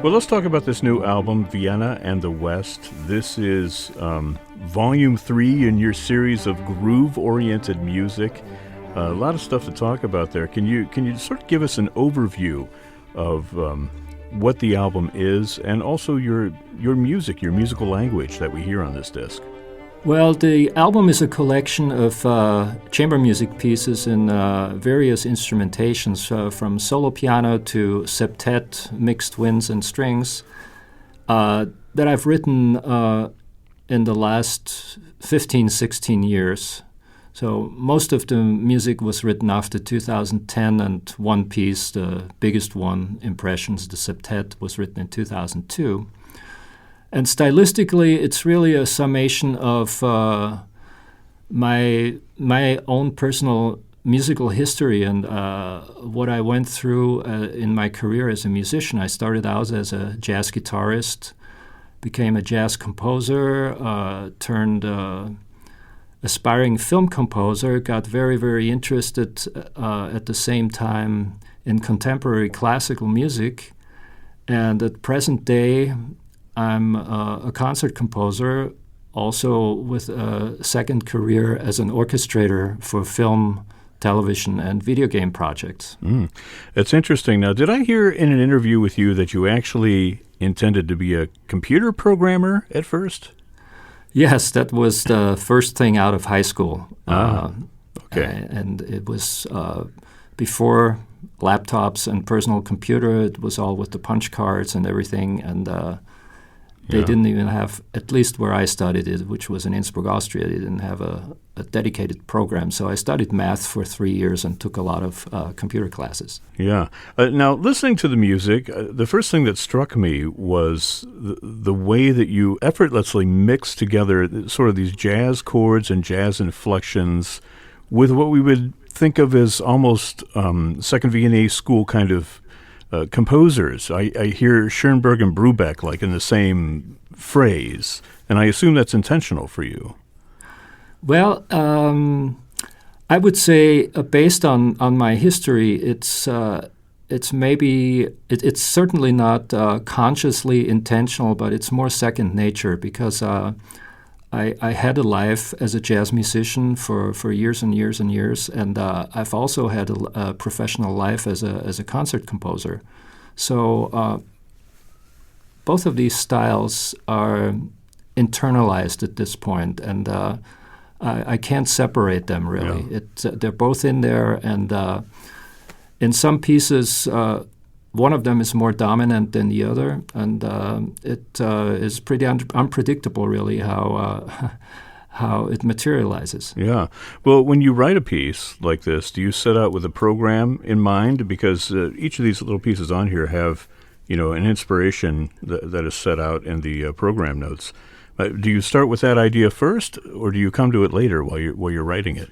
Well, let's talk about this new album, Vienna and the West. This is volume 3 in your series of groove-oriented music. A lot of stuff to talk about there. Can you sort of give us an overview of what the album is, and also your music, your musical language that we hear on this disc? Well, the album is a collection of chamber music pieces in various instrumentations, from solo piano to septet, mixed winds and strings, that I've written in the last 15, 16 years. So most of the music was written after 2010, and one piece, the biggest one, Impressions, the septet, was written in 2002. And stylistically, it's really a summation of my own personal musical history and what I went through in my career as a musician. I started out as a jazz guitarist, became a jazz composer, turned aspiring film composer, got very, very interested at the same time in contemporary classical music. And at present day, I'm a concert composer, also with a second career as an orchestrator for film, television, and video game projects. That's interesting. Now, did I hear in an interview with you that you actually intended to be a computer programmer at first? Yes, that was the first thing out of high school. Okay. And it was before laptops and personal computer. It was all with the punch cards and everything, and they didn't even have, at least where I studied it, which was in Innsbruck, Austria, they didn't have a dedicated program. So I studied math for 3 years and took a lot of computer classes. Yeah. Now, listening to the music, the first thing that struck me was the way that you effortlessly mix together sort of these jazz chords and jazz inflections with what we would think of as almost Second Vienna school kind of composers. I hear Schoenberg and Brubeck like in the same phrase, and I assume that's intentional for you. Well, I would say based on my history, it's certainly not consciously intentional, but it's more second nature, because I had a life as a jazz musician for years and years and years, and I've also had a professional life as a concert composer. So both of these styles are internalized at this point, and I can't separate them really. Yeah. They're both in there, and in some pieces, one of them is more dominant than the other, and it is pretty unpredictable, really, how it materializes. Yeah. Well, when you write a piece like this, do you set out with a program in mind? Because each of these little pieces on here have, an inspiration that is set out in the program notes. Do you start with that idea first, or do you come to it later while you're writing it?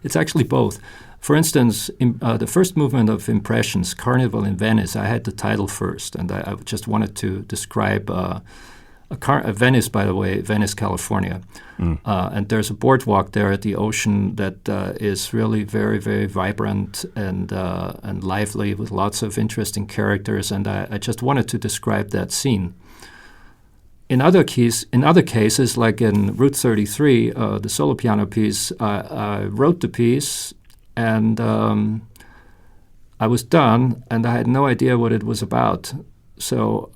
It's actually both. For instance, the first movement of Impressions, Carnival in Venice, I had the title first, and I just wanted to describe Venice, by the way, Venice, California. And there's a boardwalk there at the ocean that is really very, very vibrant and lively, with lots of interesting characters, and I just wanted to describe that scene. In other cases, like in Route 33, the solo piano piece, I wrote the piece, and I was done, and I had no idea what it was about. So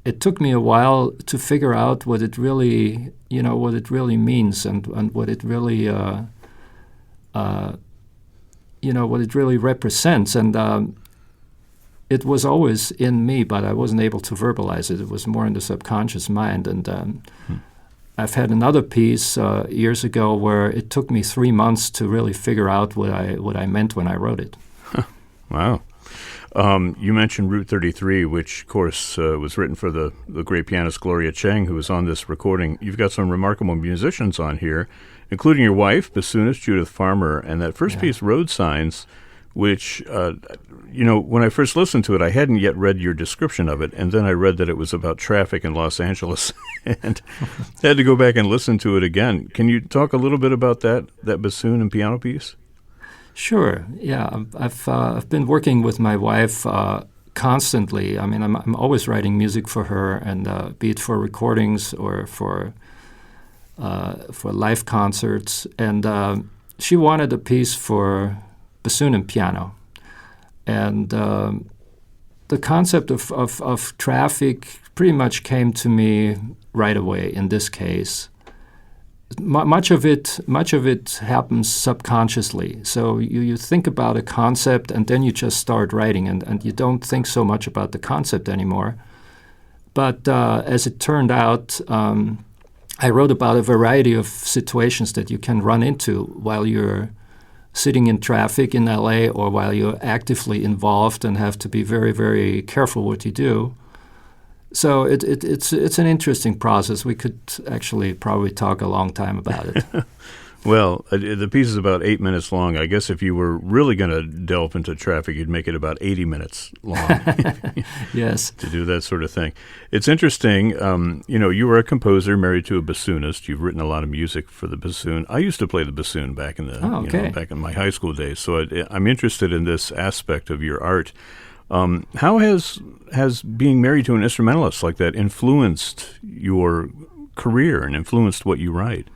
it took me a while to figure out what it really, what it really means, and what it really, what it really represents. And it was always in me, but I wasn't able to verbalize it. It was more in the subconscious mind. And I've had another piece years ago where it took me 3 months to really figure out what I meant when I wrote it. Wow. You mentioned Route 33, which, of course, was written for the great pianist Gloria Cheng, who was on this recording. You've got some remarkable musicians on here, including your wife, bassoonist Judith Farmer, and that first piece, Road Signs, which, when I first listened to it, I hadn't yet read your description of it, and then I read that it was about traffic in Los Angeles, and had to go back and listen to it again. Can you talk a little bit about that bassoon and piano piece? Sure. Yeah, I've been working with my wife constantly. I mean, I'm always writing music for her, and be it for recordings or for live concerts. And she wanted a piece for bassoon and piano. And the concept of traffic pretty much came to me right away in this case. Much of it happens subconsciously. So you think about a concept and then you just start writing, and you don't think so much about the concept anymore. But as it turned out, I wrote about a variety of situations that you can run into while you're sitting in traffic in LA, or while you're actively involved and have to be very, very careful what you do. So it's an interesting process. We could actually probably talk a long time about it. Well, the piece is about 8 minutes long. I guess if you were really going to delve into traffic, you'd make it about 80 minutes long. Yes. To do that sort of thing. It's interesting. You were a composer married to a bassoonist. You've written a lot of music for the bassoon. I used to play the bassoon back in back in my high school days. So I'm interested in this aspect of your art. How has being married to an instrumentalist like that influenced your career and influenced what you write?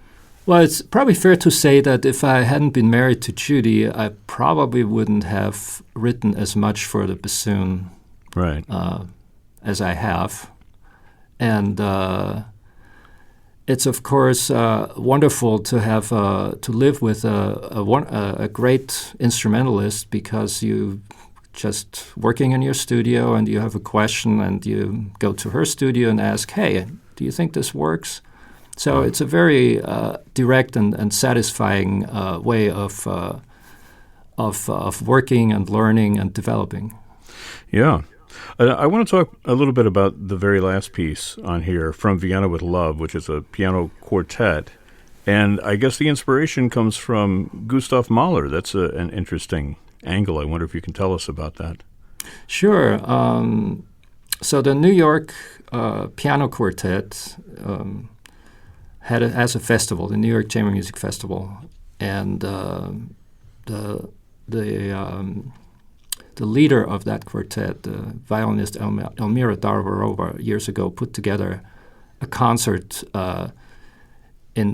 Well, it's probably fair to say that if I hadn't been married to Judy, I probably wouldn't have written as much for the bassoon, right, as I have. And it's of course wonderful to have to live with a great instrumentalist, because you just working in your studio and you have a question and you go to her studio and ask, "Hey, do you think this works?" So it's a very direct and satisfying way of working and learning and developing. Yeah. I want to talk a little bit about the very last piece on here, From Vienna with Love, which is a piano quartet. And I guess the inspiration comes from Gustav Mahler. That's an interesting angle. I wonder if you can tell us about that. Sure. So the New York Piano Quartet has a festival, the New York Chamber Music Festival, and the leader of that quartet, the violinist Elmira Darvarova, years ago put together a concert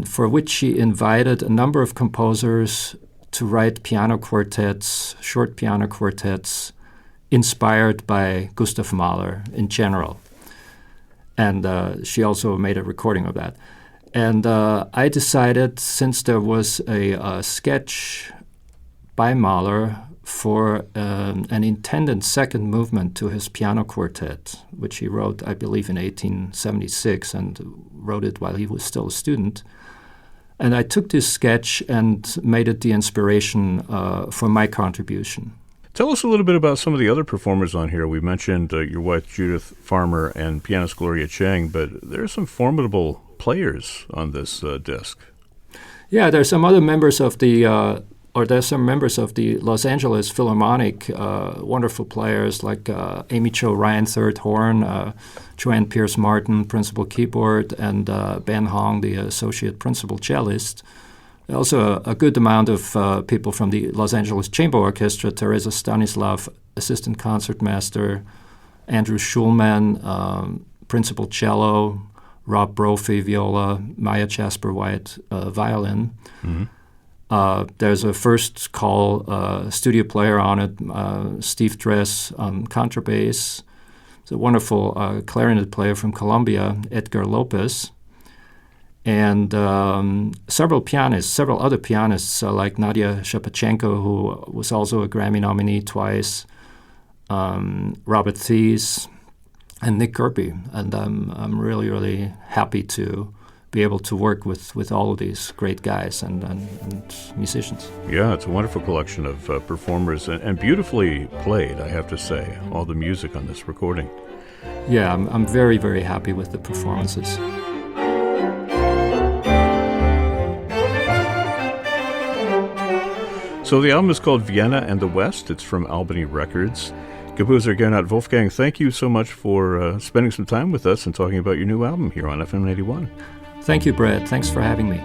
for which she invited a number of composers to write piano quartets, short piano quartets, inspired by Gustav Mahler in general. And she also made a recording of that. And I decided, since there was a sketch by Mahler for an intended second movement to his piano quartet, which he wrote, I believe, in 1876, and wrote it while he was still a student. And I took this sketch and made it the inspiration for my contribution. Tell us a little bit about some of the other performers on here. We mentioned your wife, Judith Farmer, and pianist Gloria Chang, but there are some formidable players on this disc. Yeah, there's some other members of the Los Angeles Philharmonic, wonderful players like Amy Cho Ryan, third horn, Joanne Pierce Martin, principal keyboard, and Ben Hong, the associate principal cellist. Also a good amount of people from the Los Angeles Chamber Orchestra, Teresa Stanislav, assistant concertmaster, Andrew Schulman, principal cello, Rob Brophy, viola, Maya Jasper-White, violin. Mm-hmm. There's a first call studio player on it, Steve Dress on contrabass. There's a wonderful clarinet player from Colombia, Edgar Lopez. And several other pianists like Nadia Shapachenko, who was also a Grammy nominee twice, Robert Thies, and Nick Kirby. And I'm really, really happy to be able to work with all of these great guys and musicians. Yeah, it's a wonderful collection of performers and beautifully played, I have to say, all the music on this recording. Yeah, I'm very, very happy with the performances. So the album is called Vienna and the West. It's from Albany Records. Composer Gernot Wolfgang, thank you so much for spending some time with us and talking about your new album here on FM 81. Thank you, Brett. Thanks for having me.